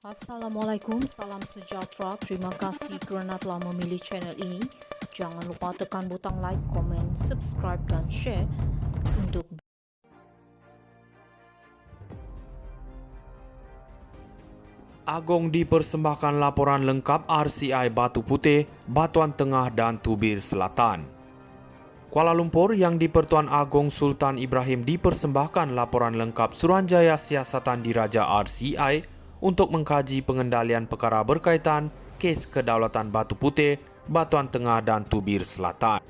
Assalamualaikum, salam sejahtera. Terima kasih kerana telah memilih channel ini. Jangan lupa tekan butang like, komen, subscribe dan share untuk Agong dipersembahkan laporan lengkap RCI Batu Putih, Batuan Tengah dan Tubir Selatan. Kuala Lumpur yang di-Pertuan Agong Sultan Ibrahim dipersembahkan laporan lengkap Suruhanjaya Siasatan Diraja RCI untuk mengkaji pengendalian perkara berkaitan kes kedaulatan Batu Putih, Batuan Tengah dan Tubir Selatan.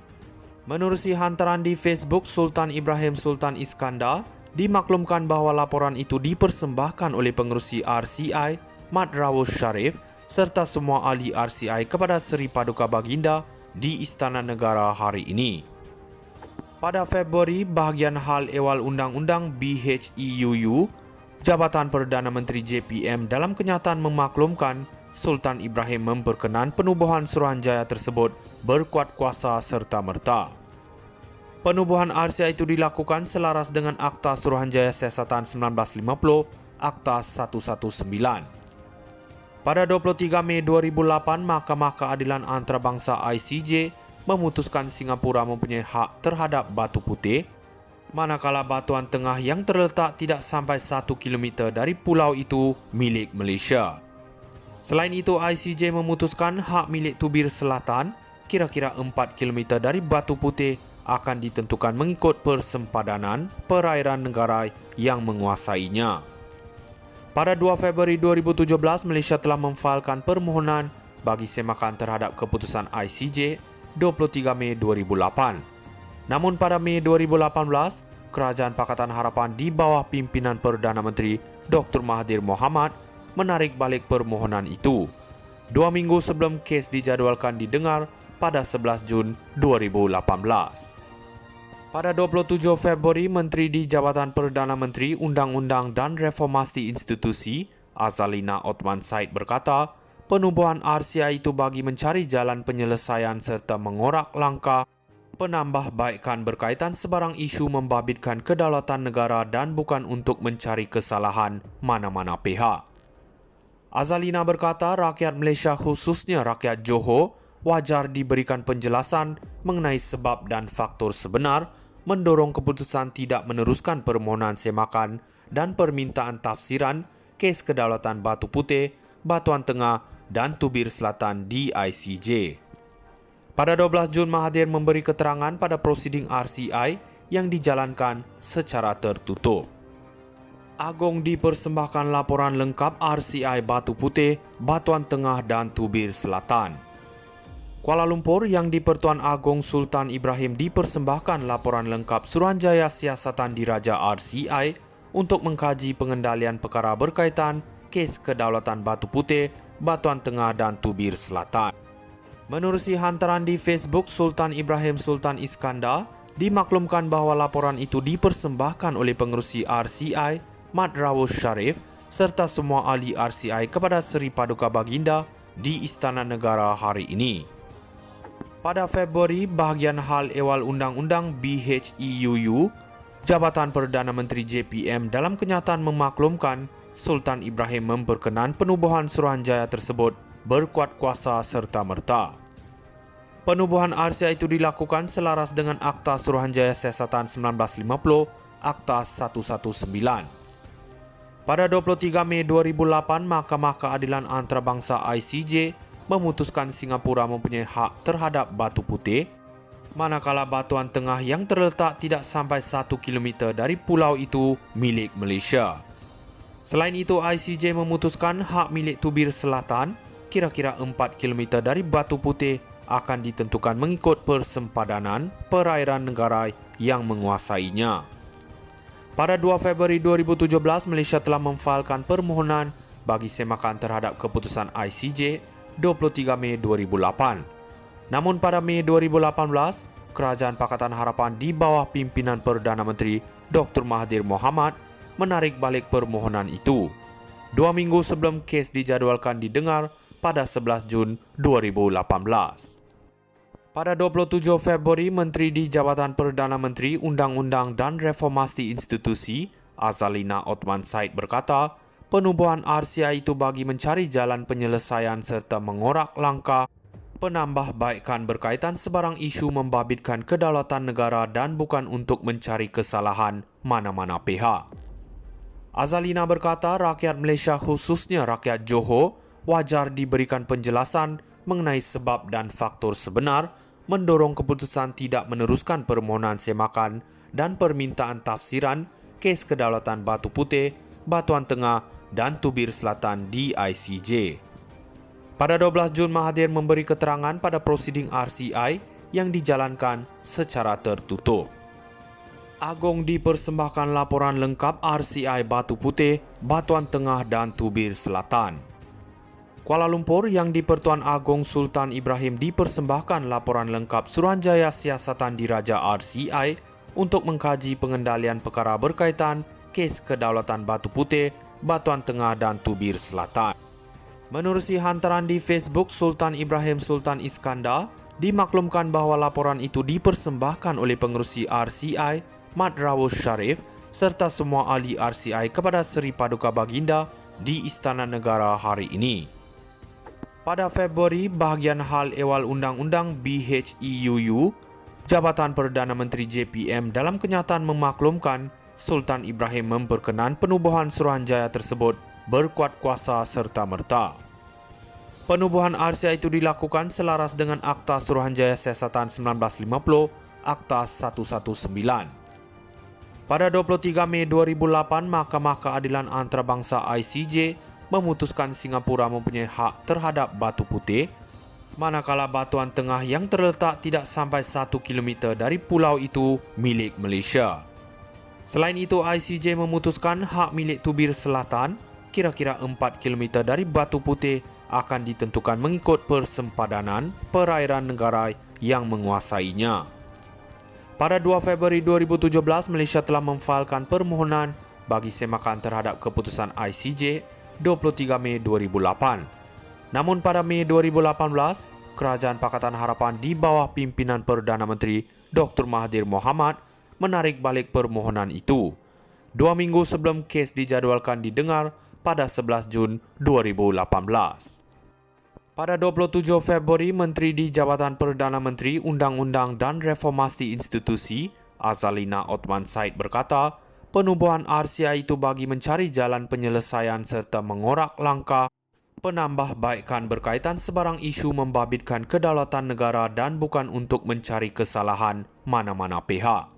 Menerusi hantaran di Facebook Sultan Ibrahim Sultan Iskandar, dimaklumkan bahawa laporan itu dipersembahkan oleh pengerusi RCI Mat Rawuh Sharif serta semua ahli RCI kepada Seri Paduka Baginda di Istana Negara hari ini. Pada Februari, Bahagian Hal Ehwal Undang-Undang BHEUU, Jabatan Perdana Menteri JPM dalam kenyataan memaklumkan Sultan Ibrahim memperkenan penubuhan Suruhanjaya tersebut berkuat kuasa serta-merta. Penubuhan RCI itu dilakukan selaras dengan Akta Suruhanjaya Siasatan 1950, Akta 119. Pada 23 Mei 2008, Mahkamah Keadilan Antarabangsa ICJ memutuskan Singapura mempunyai hak terhadap Batu Putih, manakala Batuan Tengah yang terletak tidak sampai 1 km dari pulau itu milik Malaysia. Selain itu, ICJ memutuskan hak milik Tubir Selatan, kira-kira 4 km dari Batu Putih, akan ditentukan mengikut persempadanan perairan negara yang menguasainya. Pada 2 Februari 2017, Malaysia telah memfailkan permohonan bagi semakan terhadap keputusan ICJ 23 Mei 2008. Namun pada Mei 2018, Kerajaan Pakatan Harapan di bawah pimpinan Perdana Menteri Dr. Mahathir Mohamad menarik balik permohonan itu 2 minggu sebelum kes dijadualkan didengar pada 11 Jun 2018. Pada 27 Februari, Menteri di Jabatan Perdana Menteri Undang-Undang dan Reformasi Institusi, Azalina Othman Said berkata, penubuhan RCI itu bagi mencari jalan penyelesaian serta mengorak langkah penambahbaikan berkaitan sebarang isu membabitkan kedaulatan negara dan bukan untuk mencari kesalahan mana-mana pihak. Azalina berkata, rakyat Malaysia khususnya rakyat Johor wajar diberikan penjelasan mengenai sebab dan faktor sebenar mendorong keputusan tidak meneruskan permohonan semakan dan permintaan tafsiran kes kedaulatan Batu Putih, Batuan Tengah dan Tubir Selatan di ICJ. Pada 12 Jun, Mahathir memberi keterangan pada prosiding RCI yang dijalankan secara tertutup. Agong dipersembahkan laporan lengkap RCI Batu Putih, Batuan Tengah dan Tubir Selatan. Kuala Lumpur yang di-Pertuan Agong Sultan Ibrahim dipersembahkan laporan lengkap Suruhanjaya Siasatan Diraja RCI untuk mengkaji pengendalian perkara berkaitan kes kedaulatan Batu Putih, Batuan Tengah dan Tubir Selatan. Menerusi hantaran di Facebook Sultan Ibrahim Sultan Iskandar, dimaklumkan bahawa laporan itu dipersembahkan oleh pengerusi RCI Mat Rawuh Sharif serta semua ahli RCI kepada Seri Paduka Baginda di Istana Negara hari ini. Pada Februari, Bahagian Hal Ehwal Undang-Undang BHEUU, Jabatan Perdana Menteri JPM dalam kenyataan memaklumkan Sultan Ibrahim memperkenan penubuhan Suruhanjaya tersebut berkuat kuasa serta-merta. Penubuhan RCI itu dilakukan selaras dengan Akta Suruhanjaya Siasatan 1950, Akta 119. Pada 23 Mei 2008, Mahkamah Keadilan Antarabangsa ICJ memutuskan Singapura mempunyai hak terhadap Batu Putih, manakala Batuan Tengah yang terletak tidak sampai 1 km dari pulau itu milik Malaysia. Selain itu, ICJ memutuskan hak milik Tubir Selatan, kira-kira 4 km dari Batu Putih, akan ditentukan mengikut persempadanan perairan negara yang menguasainya. Pada 2 Februari 2017, Malaysia telah memfailkan permohonan bagi semakan terhadap keputusan ICJ 23 Mei 2008. Namun pada Mei 2018, Kerajaan Pakatan Harapan di bawah pimpinan Perdana Menteri Dr. Mahathir Mohamad menarik balik permohonan itu 2 minggu sebelum kes dijadualkan didengar pada 11 Jun 2018. Pada 27 Februari, Menteri di Jabatan Perdana Menteri Undang-Undang dan Reformasi Institusi, Azalina Othman Said berkata, penubuhan RCI itu bagi mencari jalan penyelesaian serta mengorak langkah penambahbaikan berkaitan sebarang isu membabitkan kedaulatan negara dan bukan untuk mencari kesalahan mana-mana pihak. Azalina berkata rakyat Malaysia khususnya rakyat Johor wajar diberikan penjelasan mengenai sebab dan faktor sebenar mendorong keputusan tidak meneruskan permohonan semakan dan permintaan tafsiran kes kedaulatan Batu Putih, Batuan Tengah dan Tubir Selatan di ICJ. Pada 12 Jun, Mahathir memberi keterangan pada prosiding RCI yang dijalankan secara tertutup. Agong dipersembahkan laporan lengkap RCI Batu Putih, Batuan Tengah dan Tubir Selatan. Kuala Lumpur yang di-Pertuan Agong Sultan Ibrahim dipersembahkan laporan lengkap Suruhanjaya Siasatan Diraja RCI untuk mengkaji pengendalian perkara berkaitan kes kedaulatan Batu Putih, Batuan Tengah dan Tubir Selatan. Menerusi hantaran di Facebook, Sultan Ibrahim Sultan Iskandar dimaklumkan bahawa laporan itu dipersembahkan oleh pengerusi RCI, Mat Rawush Sharif serta semua ahli RCI kepada Seri Paduka Baginda di Istana Negara hari ini. Pada Februari, bahagian hal ehwal undang-undang BHEUU, Jabatan Perdana Menteri JPM dalam kenyataan memaklumkan Sultan Ibrahim memperkenan penubuhan Suruhanjaya tersebut berkuat kuasa serta-merta. Penubuhan RCI itu dilakukan selaras dengan Akta Suruhanjaya Siasatan 1950, Akta 119. Pada 23 Mei 2008, Mahkamah Keadilan Antarabangsa ICJ memutuskan Singapura mempunyai hak terhadap Batu Putih, manakala Batuan Tengah yang terletak tidak sampai 1 km dari pulau itu milik Malaysia. Selain itu, ICJ memutuskan hak milik Tubir Selatan, kira-kira 4 km dari Batu Putih, akan ditentukan mengikut persempadanan perairan negara yang menguasainya. Pada 2 Februari 2017, Malaysia telah memfailkan permohonan bagi semakan terhadap keputusan ICJ 23 Mei 2008. Namun pada Mei 2018, Kerajaan Pakatan Harapan di bawah pimpinan Perdana Menteri Dr. Mahathir Mohamad menarik balik permohonan itu 2 minggu sebelum kes dijadualkan didengar pada 11 Jun 2018. Pada 27 Februari, Menteri di Jabatan Perdana Menteri Undang-Undang dan Reformasi Institusi, Azalina Othman Said berkata, penubuhan RCI itu bagi mencari jalan penyelesaian serta mengorak langkah penambahbaikan berkaitan sebarang isu membabitkan kedaulatan negara dan bukan untuk mencari kesalahan mana-mana pihak.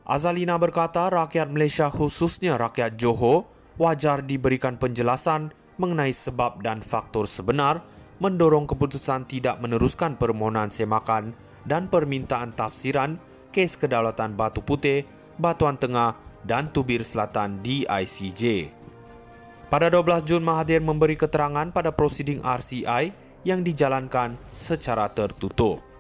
Azalina berkata rakyat Malaysia khususnya rakyat Johor wajar diberikan penjelasan mengenai sebab dan faktor sebenar mendorong keputusan tidak meneruskan permohonan semakan dan permintaan tafsiran kes kedaulatan Batu Putih, Batuan Tengah dan Tubir Selatan di ICJ. Pada 12 Jun, Mahathir memberi keterangan pada prosiding RCI yang dijalankan secara tertutup.